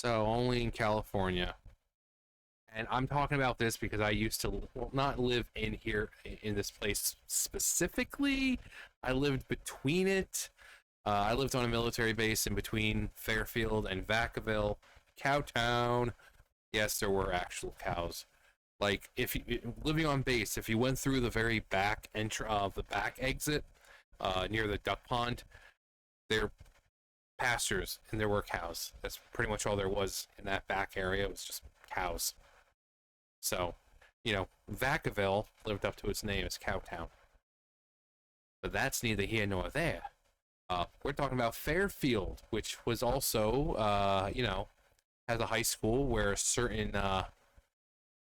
So only in California. And I'm talking about this because I used to not live in here in this place specifically. I lived between it. I lived on a military base in between Fairfield and Vacaville, Cowtown. Yes, there were actual cows. Like if you living on base, if you went through the very back the back exit near the duck pond, there pastures and there were cows. That's pretty much all there was in that back area. It was just cows. So, Vacaville lived up to its name as Cowtown. But that's neither here nor there. We're talking about Fairfield, which was also, has a high school where a certain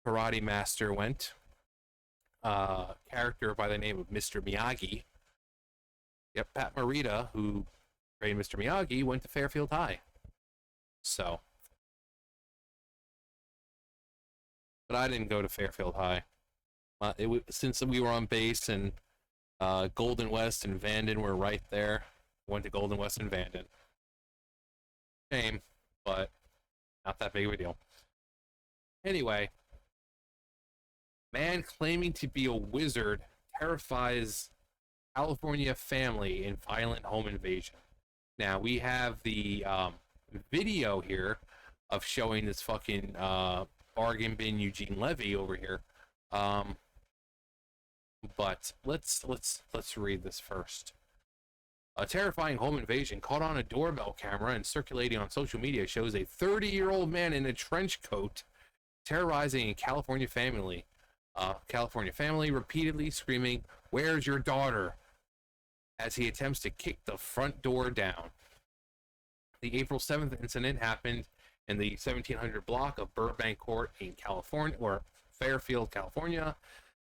karate master went. Character by the name of Mr. Miyagi. Yep, Pat Morita, who trained Mr. Miyagi, went to Fairfield High. So, but I didn't go to Fairfield High. Since we were on base and Golden West and Vanden were right there, went to Golden West and Vanden. Shame, but not that big of a deal. Anyway, man claiming to be a wizard terrifies California family in violent home invasion. Now we have the video here of showing this fucking bargain bin Eugene Levy over here. But let's read this first. A terrifying home invasion caught on a doorbell camera and circulating on social media shows a 30-year-old man in a trench coat terrorizing a California family. California family repeatedly screaming, "Where's your daughter?" as he attempts to kick the front door down. The April 7th incident happened in the 1700 block of Burbank Court in California, or Fairfield, California,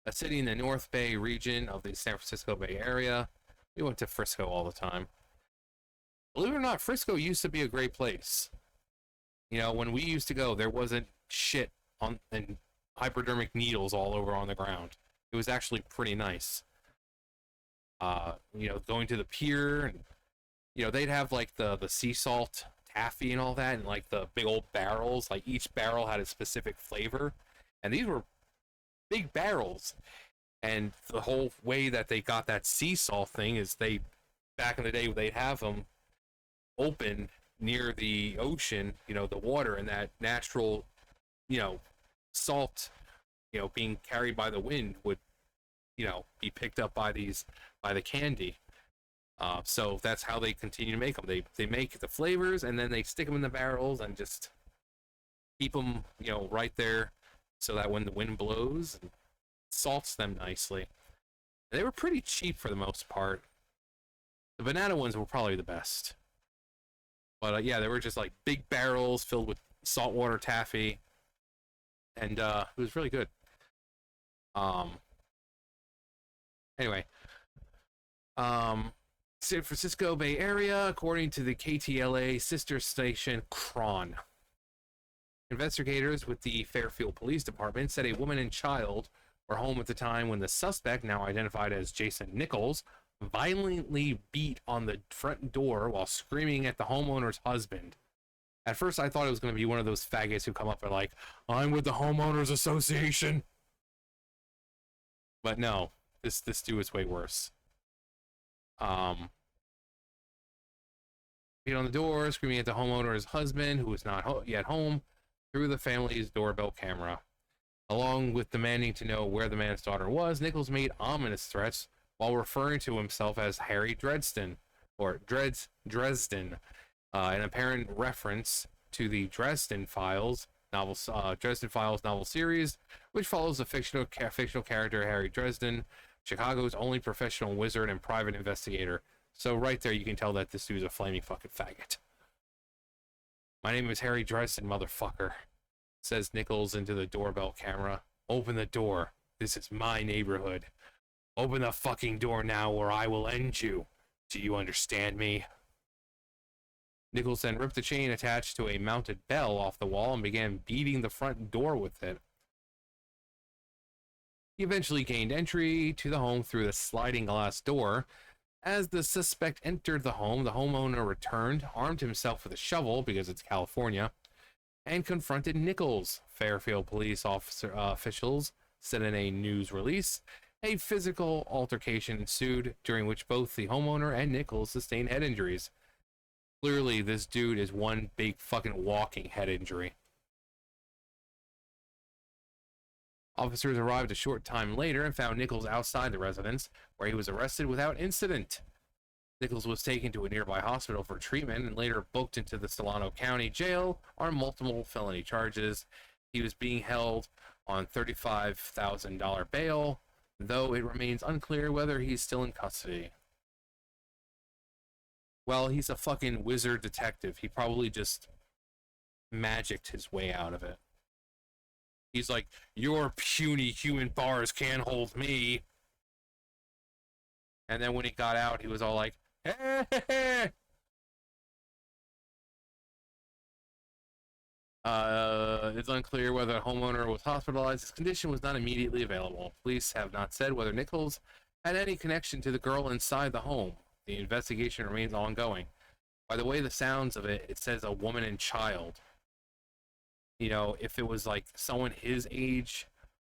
a city in the North Bay region of the San Francisco Bay Area. We went to Frisco all the time. Believe it or not, Frisco used to be a great place. When we used to go, there wasn't shit and hypodermic needles all over on the ground. It was actually pretty nice. Going to the pier, and they'd have like the sea salt taffy and all that, and like the big old barrels. Like each barrel had a specific flavor, and these were big barrels. And the whole way that they got that sea salt thing is back in the day, they'd have them open near the ocean, the water, and that natural, salt, being carried by the wind would, be picked up by the candy. So that's how they continue to make them. They make the flavors and then they stick them in the barrels and just keep them, right there so that when the wind blows, it salts them nicely. And they were pretty cheap for the most part. The banana ones were probably the best. But yeah, they were just like big barrels filled with saltwater taffy. And it was really good. Anyway. San Francisco Bay Area, according to the KTLA sister station KRON. Investigators with the Fairfield Police Department said a woman and child were home at the time when the suspect, now identified as Jason Nichols, violently beat on the front door while screaming at the homeowner's husband. At first, I thought it was going to be one of those faggots who come up and like, "I'm with the homeowners association." But no, this dude is way worse. Beat on the door, screaming at the homeowner's husband, who was not yet home, through the family's doorbell camera. Along with demanding to know where the man's daughter was, Nichols made ominous threats while referring to himself as Harry Dresden, or Dresden, an apparent reference to the Dresden Files novel series, which follows the fictional character Harry Dresden, Chicago's only professional wizard and private investigator. So right there, you can tell that this dude's a flaming fucking faggot. "My name is Harry Dresden, motherfucker," says Nichols into the doorbell camera. "Open the door. This is my neighborhood. Open the fucking door now or I will end you. Do you understand me?" Nichols then ripped the chain attached to a mounted bell off the wall and began beating the front door with it. He eventually gained entry to the home through the sliding glass door. As the suspect entered the home, the homeowner returned, armed himself with a shovel, because it's California, and confronted Nichols. Fairfield police officials said in a news release. A physical altercation ensued, during which both the homeowner and Nichols sustained head injuries. Clearly, this dude is one big fucking walking head injury. Officers arrived a short time later and found Nichols outside the residence, where he was arrested without incident. Nichols was taken to a nearby hospital for treatment and later booked into the Solano County Jail on multiple felony charges. He was being held on $35,000 bail, though it remains unclear whether he's still in custody. Well, he's a fucking wizard detective. He probably just magicked his way out of it. He's like, your puny human bars can't hold me. And then when he got out, he was all like, hey, hey, hey. It's unclear whether the homeowner was hospitalized. His condition was not immediately available. Police have not said whether Nichols had any connection to the girl inside the home. The investigation remains ongoing. By the way, the sounds of it, it says a woman and child. You know, if it was like someone his age,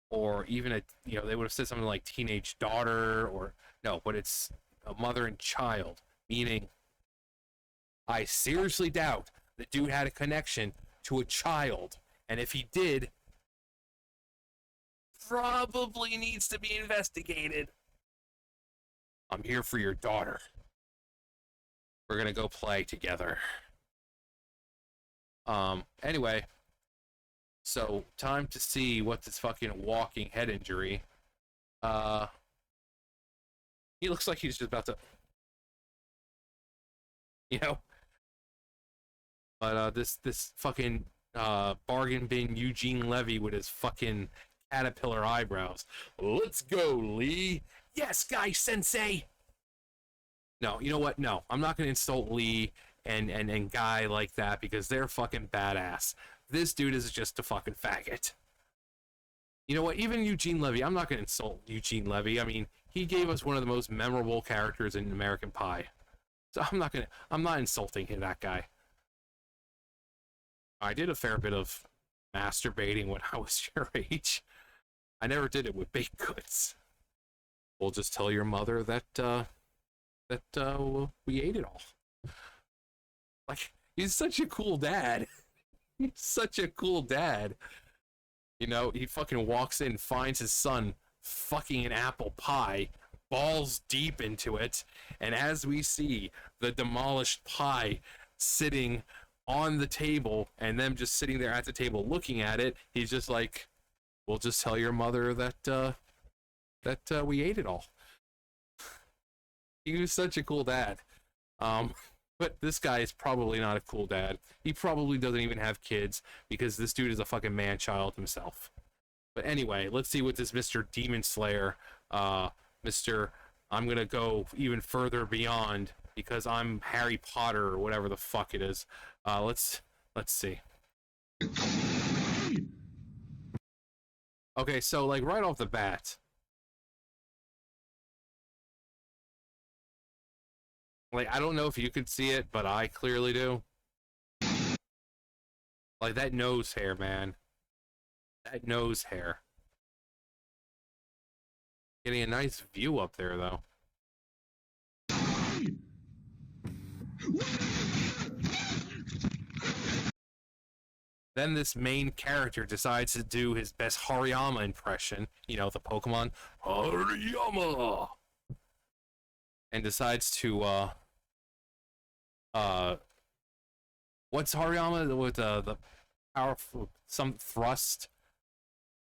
or even a, you know, they would have said something like teenage daughter, or no, but it's a mother and child, meaning I seriously doubt the dude had a connection to a child, and if he did, probably needs to be investigated. I'm here for your daughter. We're gonna go play together. Anyway, so time to see what this fucking walking head injury. He looks like he's just about to, you know. But this fucking bargain bin Eugene Levy with his fucking caterpillar eyebrows. Let's go, Lee. Yes, guy sensei. No, you know what? No, I'm not gonna insult Lee and Guy like that because they're fucking badass. This dude is just a fucking faggot. You know what? Even Eugene Levy, I'm not gonna insult Eugene Levy. I mean, he gave us one of the most memorable characters in American Pie. So I'm not insulting him, that guy. I did a fair bit of masturbating when I was your age. I never did it with baked goods. We'll just tell your mother that we ate it all. Like, he's such a cool dad. He's such a cool dad. You know, he fucking walks in, finds his son fucking an apple pie, balls deep into it, and as we see the demolished pie sitting on the table and them just sitting there at the table looking at it, he's just like, we'll just tell your mother that we ate it all. He was such a cool dad. But this guy is probably not a cool dad. He probably doesn't even have kids because this dude is a fucking man-child himself. But anyway, let's see what this Mr. Demon Slayer, Mr. I'm gonna go even further beyond because I'm Harry Potter or whatever the fuck it is. Let's see. Okay, so like right off the bat, like I don't know if you could see it, but I clearly do. Like that nose hair, man. That nose hair. Getting a nice view up there, though. Then this main character decides to do his best Hariyama impression. You know, the Pokemon. Hariyama! And decides to, what's Hariyama with the powerful, some thrust?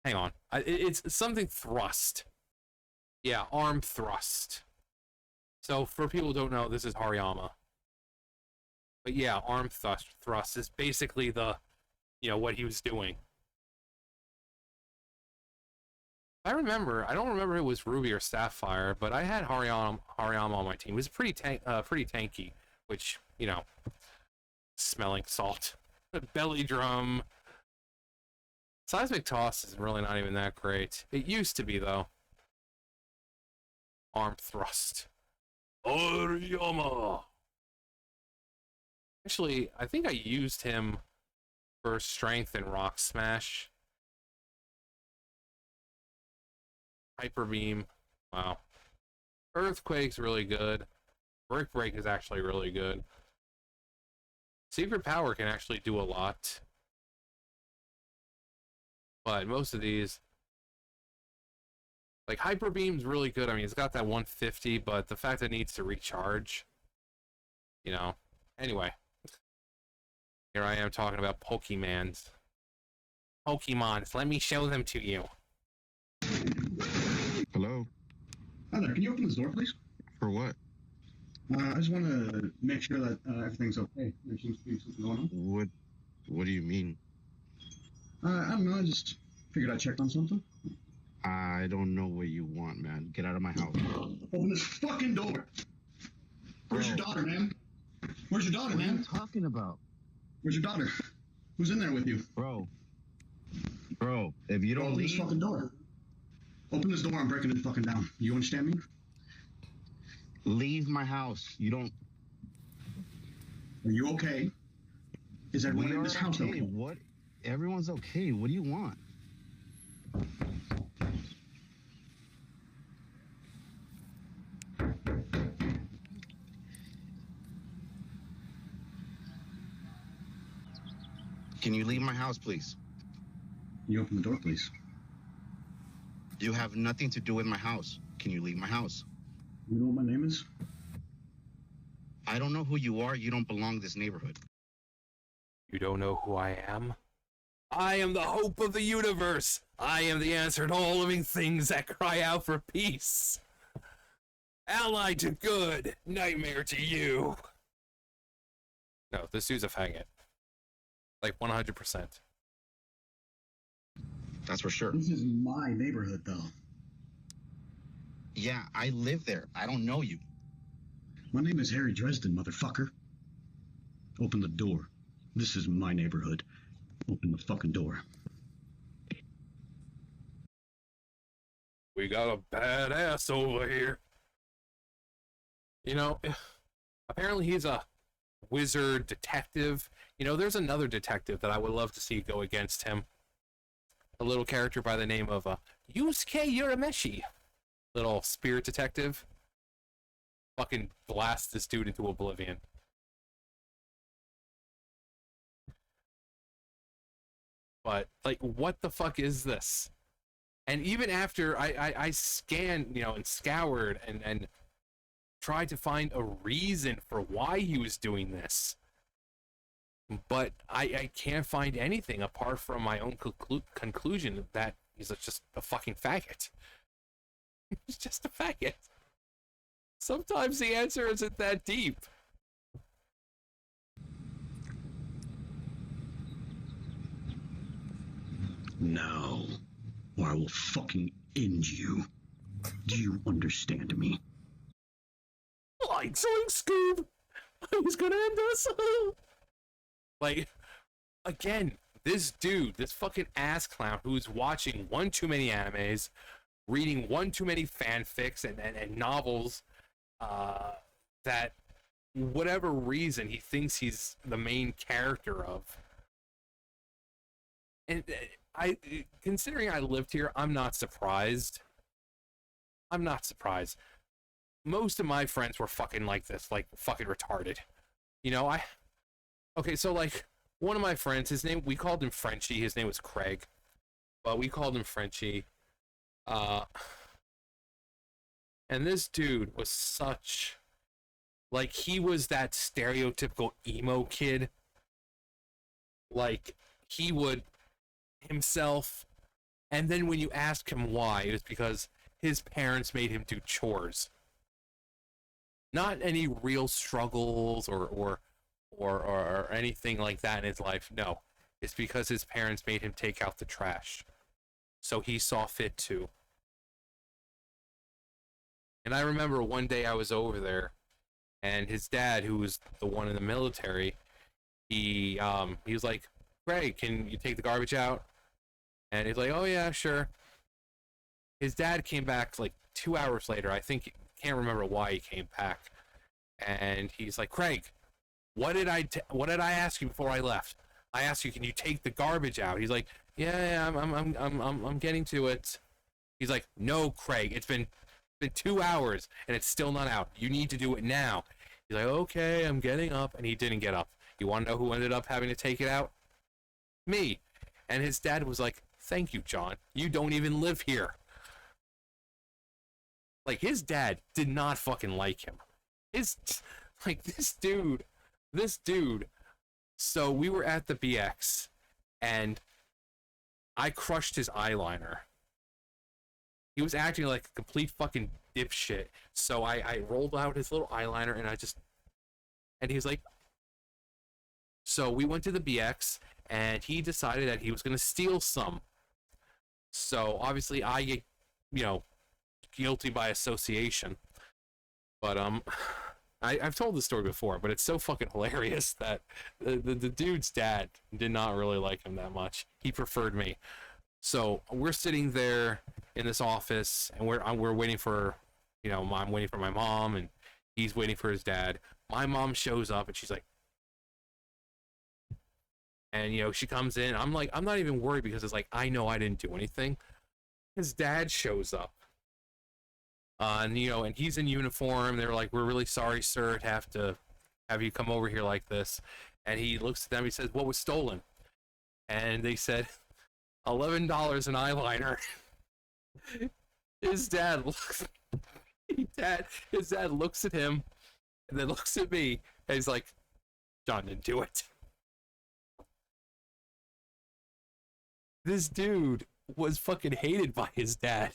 Hang on. It's something thrust. Yeah, arm thrust. So for people who don't know, this is Hariyama. But yeah, arm thrust is basically the, you know, what he was doing. I don't remember if it was Ruby or Sapphire, but I had Hariyama on my team. It was pretty tanky, which, you know, smelling salt. Belly drum. Seismic toss is really not even that great. It used to be, though. Arm thrust. Hariyama! Actually, I think I used him Burst Strength and Rock Smash. Hyper Beam. Wow. Earthquake's really good. Brick Break is actually really good. Secret Power can actually do a lot. But most of these... Like, Hyper Beam's really good. I mean, it's got that 150, but the fact that it needs to recharge... You know. Anyway. Here I am talking about Pokemons. Pokemons, let me show them to you. Hello? Hi there, can you open this door, please? For what? I just want to make sure that everything's okay. There seems to be something going on. What do you mean? I don't know, I just figured I'd check on something. I don't know what you want, man. Get out of my house. Open this fucking door! Where's your daughter, man? Where's your daughter, man? What are you talking about? Where's your daughter? Who's in there with you? Bro, if you don't open leave... this fucking door. Open this door, I'm breaking it fucking down. You understand me? Leave my house. You don't... Are you okay? Is everyone in this house okay? okay? What? Everyone's okay. What do you want? Can you leave my house, please? Can you open the door, please? You have nothing to do with my house. Can you leave my house? You know what my name is? I don't know who you are. You don't belong to this neighborhood. You don't know who I am? I am the hope of the universe. I am the answer to all living things that cry out for peace. Ally to good, nightmare to you. No, this dude's a faggot. Like 100%. That's for sure. This is my neighborhood, though. Yeah, I live there. I don't know you. My name is Harry Dresden, motherfucker. Open the door. This is my neighborhood. Open the fucking door. We got a badass over here. You know, apparently he's a wizard detective. You know, there's another detective that I would love to see go against him. A little character by the name of Yusuke Urameshi. Little spirit detective. Fucking blast this dude into oblivion. But, like, what the fuck is this? And even after I scanned, you know, and scoured and tried to find a reason for why he was doing this, but I can't find anything apart from my own conclusion that he's just a fucking faggot. He's just a faggot. Sometimes the answer isn't that deep. Now, or I will fucking end you. Do you understand me? Like Zoink Scoob! He's gonna end us! Like, again, this dude, this fucking ass clown who's watching one too many animes, reading one too many fanfics and novels, that whatever reason he thinks he's the main character of. And considering I lived here, I'm not surprised. I'm not surprised. Most of my friends were fucking like this, like fucking retarded. You know, okay, so like one of my friends, his name, we called him Frenchie. His name was Craig, but we called him Frenchie. And this dude was such, like, he was that stereotypical emo kid. Like, he would himself, and then when you ask him why, it was because his parents made him do chores. Not any real struggles or anything like that in his life. No, it's because his parents made him take out the trash. So he saw fit to. And I remember one day I was over there, and his dad, who was the one in the military, he was like, "Greg, can you take the garbage out?" And he's like, "Oh yeah, sure." His dad came back like 2 hours later. I think, can't remember why he came back. And he's like, "Craig, what did I ask you before I left?" I asked you, can you take the garbage out? He's like, yeah, I'm getting to it. He's like, no, Craig, it's been 2 hours and it's still not out. You need to do it now. He's like, okay, I'm getting up, and he didn't get up. You want to know who ended up having to take it out? Me. And his dad was like, thank you, John. You don't even live here. Like, his dad did not fucking like him. This dude. So we were at the BX, and I crushed his eyeliner. He was acting like a complete fucking dipshit. So I rolled out his little eyeliner, and he was like, so we went to the BX, and he decided that he was going to steal some. So obviously I get, guilty by association. But I've told this story before, but it's so fucking hilarious that the dude's dad did not really like him that much. He preferred me. So we're sitting there in this office, and we're waiting for, I'm waiting for my mom, and he's waiting for his dad. My mom shows up, and she's like, and she comes in. I'm like, I'm not even worried because it's like, I know I didn't do anything. His dad shows up. And he's in uniform. They're like, we're really sorry, sir, to have you come over here like this. And he looks at them. He says, what was stolen? And they said, $11 an eyeliner. His dad looks at him, and then looks at me, and he's like, John didn't do it. This dude was fucking hated by his dad.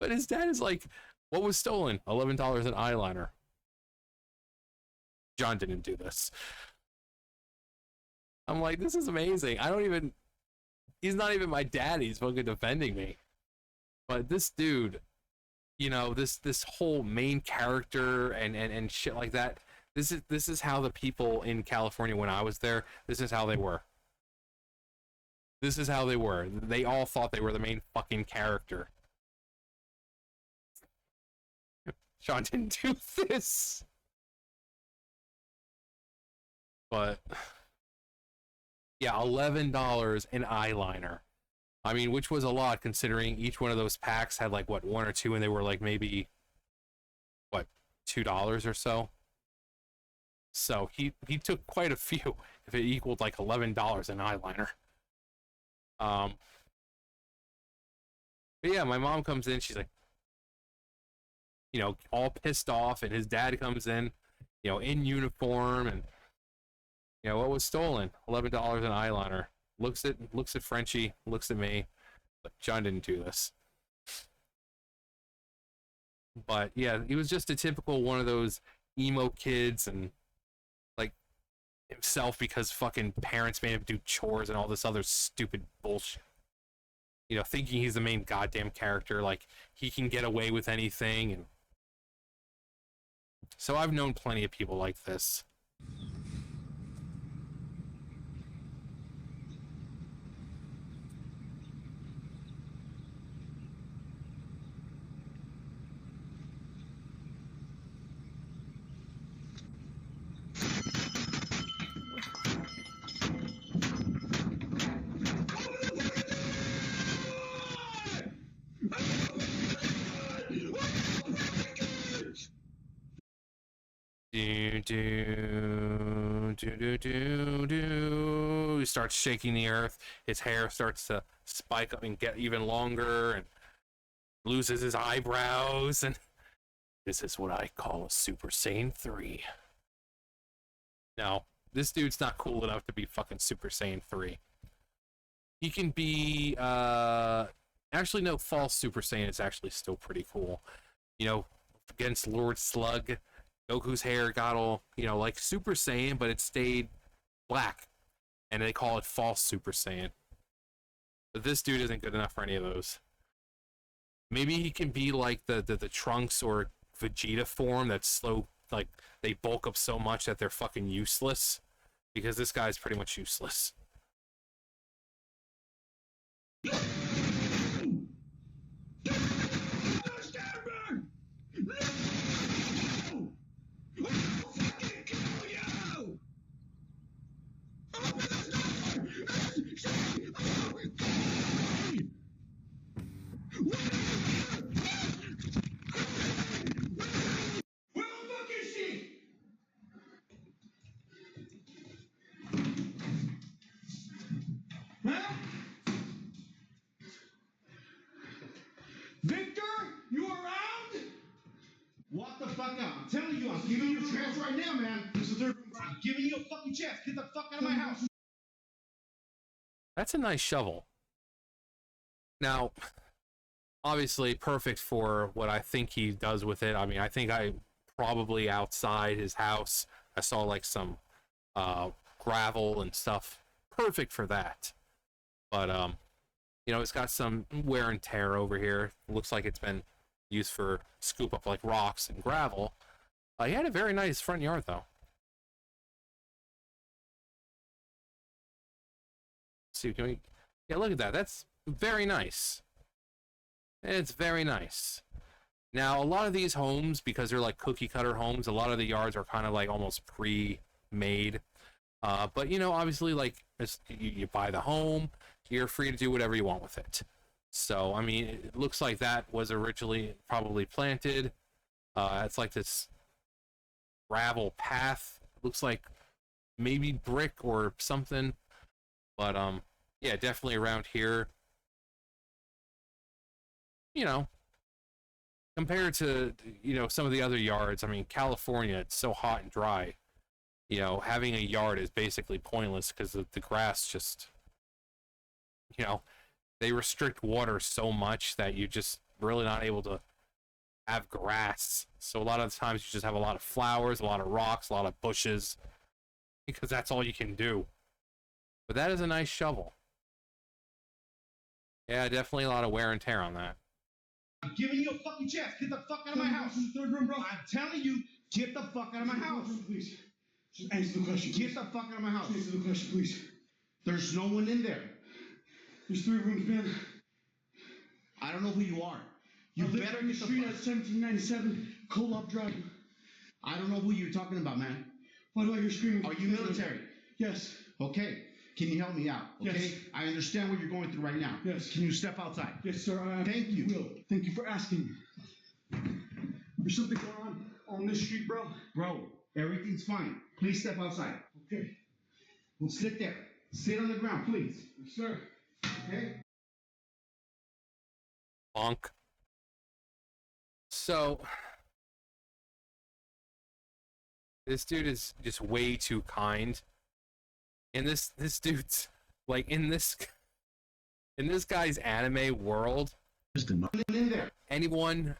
But his dad is like, what was stolen? $11 an eyeliner. John didn't do this. I'm like, this is amazing. He's not even my dad. He's fucking defending me. But this dude, this whole main character and shit like that, this is how the people in California when I was there, this is how they were. They all thought they were the main fucking character. Sean didn't do this. But yeah, $11 an eyeliner. I mean, which was a lot considering each one of those packs had like one or two, and they were like maybe $2 or so. So he took quite a few if it equaled like $11 an eyeliner. But yeah, my mom comes in, she's like, all pissed off, and his dad comes in, in uniform, and what was stolen? $11 an eyeliner. Looks at Frenchie, looks at me, but John didn't do this. But yeah, he was just a typical one of those emo kids, and like himself because fucking parents made him do chores and all this other stupid bullshit. Thinking he's the main goddamn character, like he can get away with anything. And so I've known plenty of people like this. He starts shaking the earth. His hair starts to spike up and get even longer, and loses his eyebrows. And this is what I call a Super Saiyan 3. Now, this dude's not cool enough to be fucking Super Saiyan 3. He can be, actually, no, false Super Saiyan is actually still pretty cool. Against Lord Slug, Goku's hair got all, like Super Saiyan, but it stayed black. And they call it false Super Saiyan. But this dude isn't good enough for any of those. Maybe he can be like the Trunks or Vegeta form that's slow, like they bulk up so much that they're fucking useless. Because this guy's pretty much useless. Open I'm telling you, I'm giving you a chance right now, man. This is the third room. I'm giving you a fucking chance. Get the fuck out of my house. That's a nice shovel. Now, obviously perfect for what I think he does with it. I mean, I think I probably outside his house, I saw like some gravel and stuff. Perfect for that. But you know, it's got some wear and tear over here. Looks like it's been used for scoop up like rocks and gravel. He had a very nice front yard though. Let's see, can we? Yeah, look at that. That's very nice. It's very nice. Now, a lot of these homes, because they're like cookie cutter homes, a lot of the yards are kind of like almost pre-made. But you know, obviously, like you buy the home, you're free to do whatever you want with it. So, I mean, it looks like that was originally probably planted. It's like this gravel path. Looks like maybe brick or something. But yeah, definitely around here. You know, compared to, you know, some of the other yards, I mean, California, it's so hot and dry. You know, having a yard is basically pointless because the grass just, you know, they restrict water so much that you just really not able to have grass. So a lot of the times you just have a lot of flowers, a lot of rocks, a lot of bushes, because that's all you can do. But that is a nice shovel. Yeah, definitely a lot of wear and tear on that. I'm giving you a fucking chance. Get the fuck out of my house. This is the third room, bro. I'm telling you, get the fuck out of my house. Please. Just answer the question. Get the fuck out of my house. Answer the question, please. There's no one in there. There's 3 rooms, man. I don't know who you are. You better get the street at 1797 Colop Drive. I don't know who you're talking about, man. Why do I hear screaming? Are you military? Yes. Okay. Can you help me out? Okay. Yes. I understand what you're going through right now. Yes. Can you step outside? Yes, sir. Thank you. Will. Thank you for asking. There's something going on this street, bro. Bro, everything's fine. Please step outside. Okay. Well, sit there. Sit on the ground, please. Yes, sir. Okay. Bonk. So this dude is just way too kind. And this dude's like in this guy's anime world, anyone,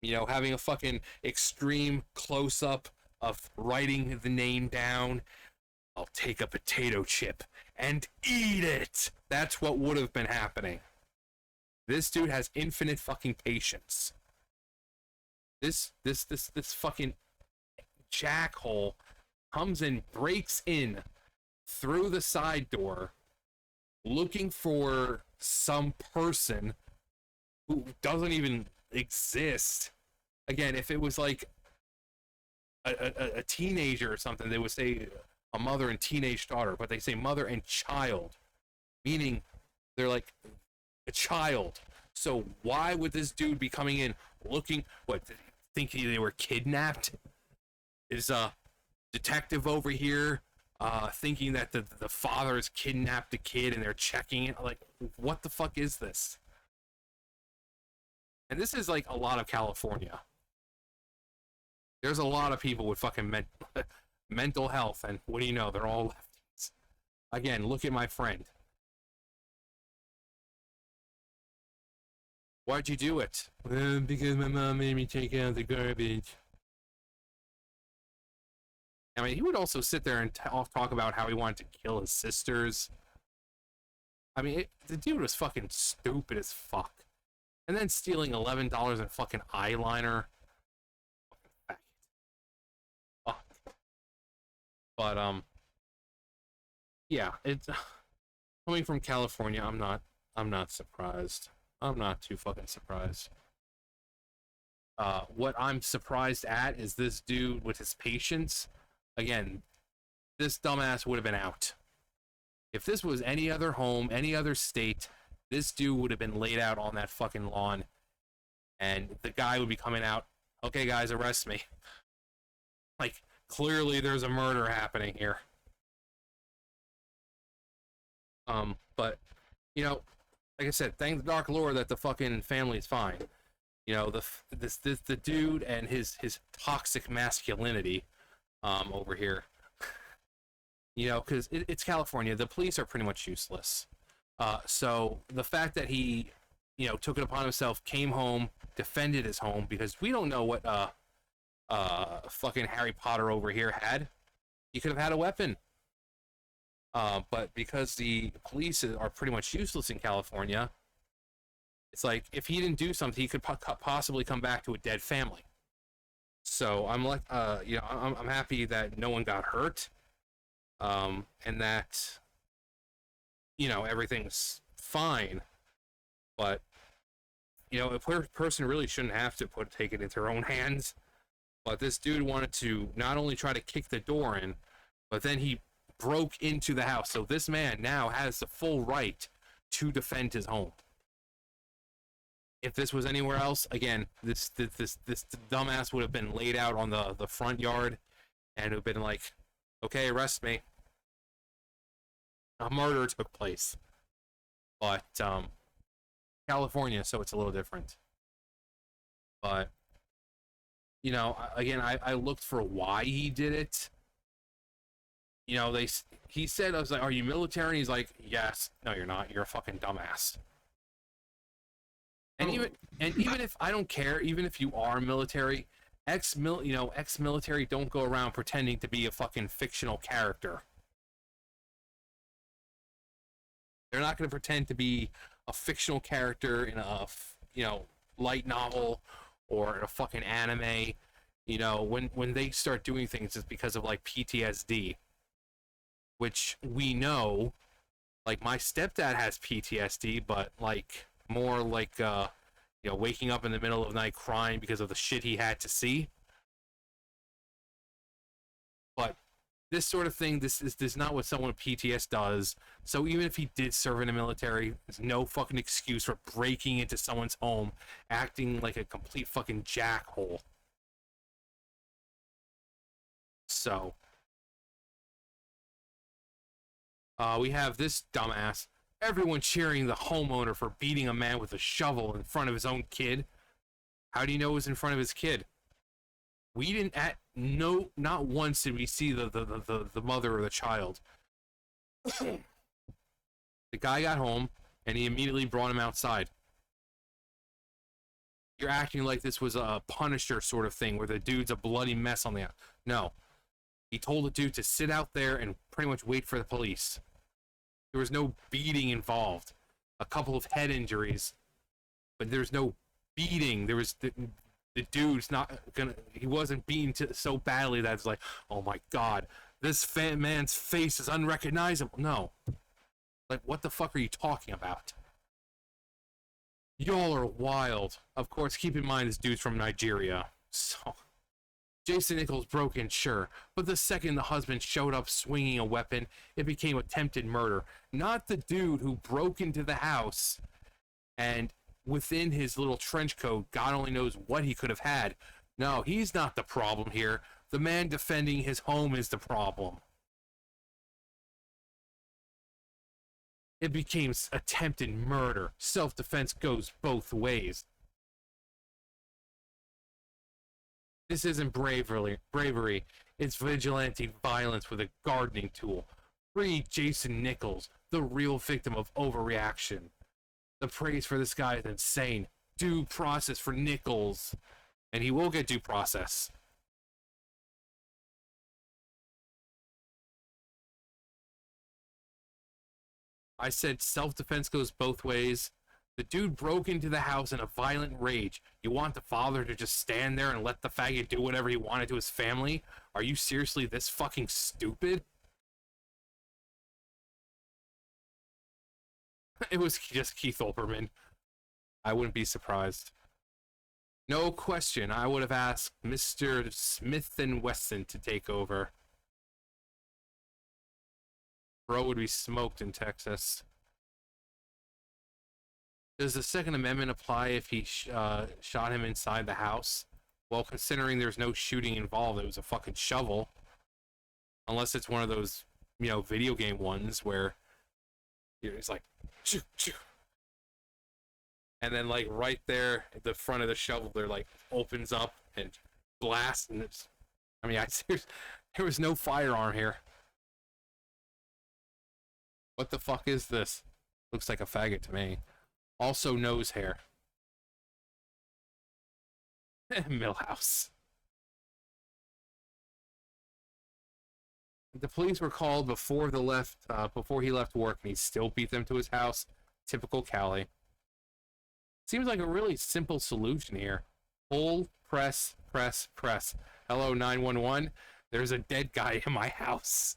you know, having a fucking extreme close up of writing the name down, I'll take a potato chip and eat it. That's what would have been happening. This dude has infinite fucking patience. This fucking jackhole comes and breaks in through the side door looking for some person who doesn't even exist. Again, if it was like a teenager or something, they would say a mother and teenage daughter, but they say mother and child, meaning they're like a child. So why would this dude be coming in looking, what, thinking they were kidnapped? Is a detective over here thinking that the father has kidnapped the kid and they're checking it? Like, what the fuck is this? And this is like a lot of California. There's a lot of people with fucking mental health, and what do you know? They're all lefties. Again, look at my friend. Why'd you do it? Because my mom made me take out the garbage. I mean, he would also sit there and talk about how he wanted to kill his sisters. I mean, the dude was fucking stupid as fuck. And then stealing $11 in fucking eyeliner. Fuck. But, yeah, it's coming from California, I'm not surprised. I'm not too fucking surprised. What I'm surprised at is this dude with his patience. Again, this dumbass would have been out. If this was any other home, any other state, this dude would have been laid out on that fucking lawn, and the guy would be coming out, okay guys, arrest me. Like, clearly there's a murder happening here. But, you know, like I said, thank the Dark Lord that the fucking family is fine. You know, the dude and his toxic masculinity over here. You know, because it's California. The police are pretty much useless. So the fact that he, you know, took it upon himself, came home, defended his home, because we don't know what fucking Harry Potter over here had. He could have had a weapon. But because the police are pretty much useless in California, it's like if he didn't do something, he could possibly come back to a dead family. So I'm like, you know, I'm happy that no one got hurt, and that, you know, everything's fine. But you know, a person really shouldn't have to take it into their own hands. But this dude wanted to not only try to kick the door in, but then he broke into the house. So this man now has the full right to defend his home. If this was anywhere else, again, this dumbass would have been laid out on the front yard and would have been like, okay, arrest me. A murder took place. But California, so it's a little different. But you know, again, I looked for why he did it. You know, he said, I was like, are you military? And he's like, yes. No, you're not. You're a fucking dumbass. And even if I don't care, even if you are military, ex-military don't go around pretending to be a fucking fictional character. They're not going to pretend to be a fictional character in a, you know, light novel or in a fucking anime. You know, when they start doing things, it's because of like PTSD, which we know, like my stepdad has PTSD, but like more like you know, waking up in the middle of the night crying because of the shit he had to see. But this sort of thing, this is not what someone with PTSD does. So even if he did serve in the military, there's no fucking excuse for breaking into someone's home, acting like a complete fucking jackhole. So we have this dumbass. Everyone cheering the homeowner for beating a man with a shovel in front of his own kid. How do you know it was in front of his kid? We didn't not once did we see the mother or the child. The guy got home and he immediately brought him outside. You're acting like this was a Punisher sort of thing where the dude's a bloody mess on the... No. He told the dude to sit out there and pretty much wait for the police. There was no beating involved. A couple of head injuries, but there's no beating. There was the dude's not gonna. He wasn't beaten so badly that it's like, oh my god, this man's face is unrecognizable. No, like what the fuck are you talking about? Y'all are wild. Of course, keep in mind this dude's from Nigeria, so. Jason Nichols broke in, sure, but the second the husband showed up swinging a weapon, it became attempted murder. Not the dude who broke into the house and within his little trench coat, God only knows what he could have had. No, he's not the problem here. The man defending his home is the problem. It became attempted murder. Self-defense goes both ways. This isn't bravery. It's vigilante violence with a gardening tool. Free Jason Nichols, the real victim of overreaction. The praise for this guy is insane. Due process for Nichols. And he will get due process. I said self-defense goes both ways. The dude broke into the house in a violent rage. You want the father to just stand there and let the faggot do whatever he wanted to his family? Are you seriously this fucking stupid? It was just Keith Olbermann. I wouldn't be surprised. No question, I would have asked Mr. Smith and Wesson to take over. Bro would be smoked in Texas. Does the Second Amendment apply if he shot him inside the house? Well, considering there's no shooting involved, it was a fucking shovel. Unless it's one of those, you know, video game ones where it's like, choo, choo. And then like right there, at the front of the shovel, there like opens up and blasts, and it's. I mean, there was no firearm here. What the fuck is this? Looks like a faggot to me. Also nose hair. Millhouse. The police were called before before he left work, and he still beat them to his house. Typical Cali. Seems like a really simple solution here. Pull, press, press, press. Hello, 911. There's a dead guy in my house.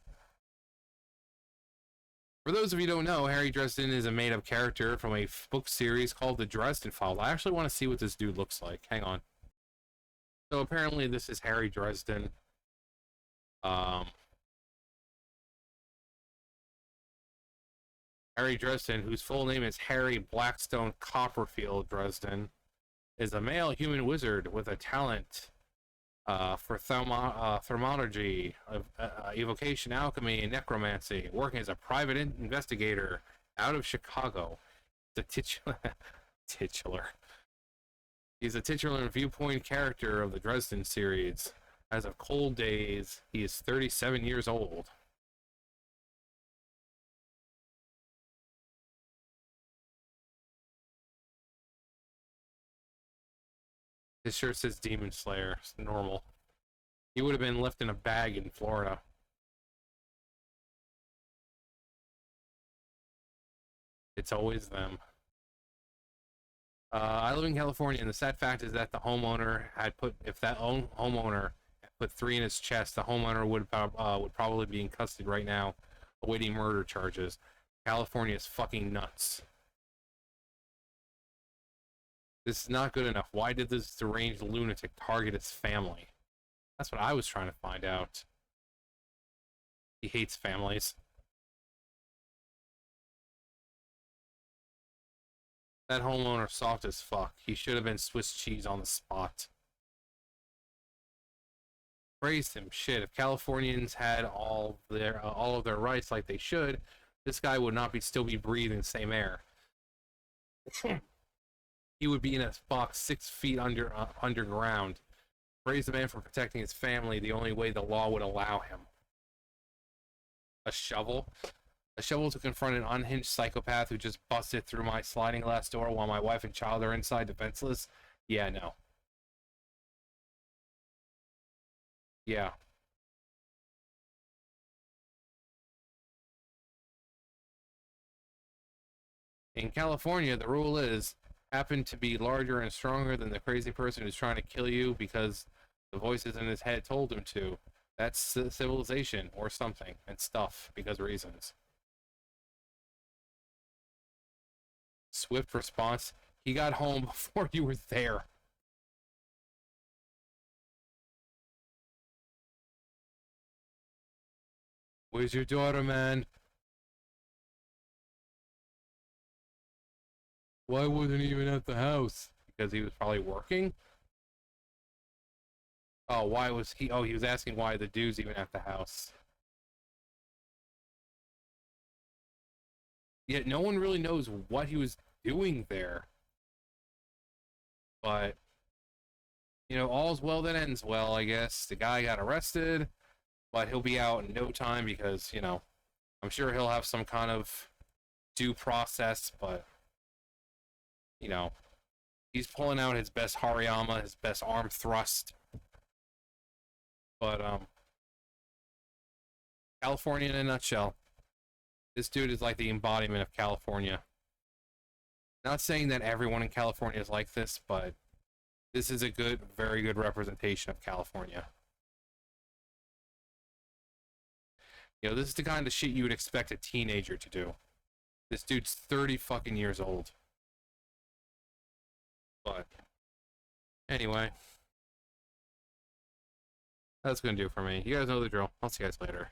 For those of you who don't know, Harry Dresden is a made-up character from a book series called The Dresden Files. I actually want to see what this dude looks like. Hang on. So apparently this is Harry Dresden. Harry Dresden, whose full name is Harry Blackstone Copperfield Dresden, is a male human wizard with a talent for thermology, evocation, alchemy, and necromancy, working as a private investigator out of Chicago. The titular. He's a titular and viewpoint character of the Dresden series. As of cold days, he is 37 years old. His shirt says Demon Slayer. It's normal. He would have been left in a bag in Florida. It's always them. I live in California, and the sad fact is that the homeowner had put, if that homeowner had put 3 in his chest, the homeowner would probably be in custody right now, awaiting murder charges. California is fucking nuts. This is not good enough. Why did this deranged lunatic target his family? That's what I was trying to find out. He hates families. That homeowner soft as fuck. He should have been Swiss cheese on the spot. Praised him. Shit, if Californians had all of their rights like they should, this guy would not still be breathing the same air. He would be in a box 6 feet underground. Praise the man for protecting his family the only way the law would allow him. A shovel? A shovel to confront an unhinged psychopath who just busted through my sliding glass door while my wife and child are inside defenseless? Yeah, no. Yeah. In California, the rule is, happen to be larger and stronger than the crazy person who's trying to kill you because the voices in his head told him to. That's civilization or something and stuff because reasons. Swift response. He got home before you were there. Where's your daughter, man? Why wasn't he even at the house? Because he was probably working? Oh, why was he? Oh, he was asking why the dude's even at the house. Yet no one really knows what he was doing there. But, you know, all's well that ends well, I guess. The guy got arrested, but he'll be out in no time because, you know, I'm sure he'll have some kind of due process, but, you know, he's pulling out his best Hariyama, his best arm thrust. But, California in a nutshell. This dude is like the embodiment of California. Not saying that everyone in California is like this, but this is a good, very good representation of California. You know, this is the kind of shit you would expect a teenager to do. This dude's 30 fucking years old. But, anyway. That's gonna do it for me. You guys know the drill. I'll see you guys later.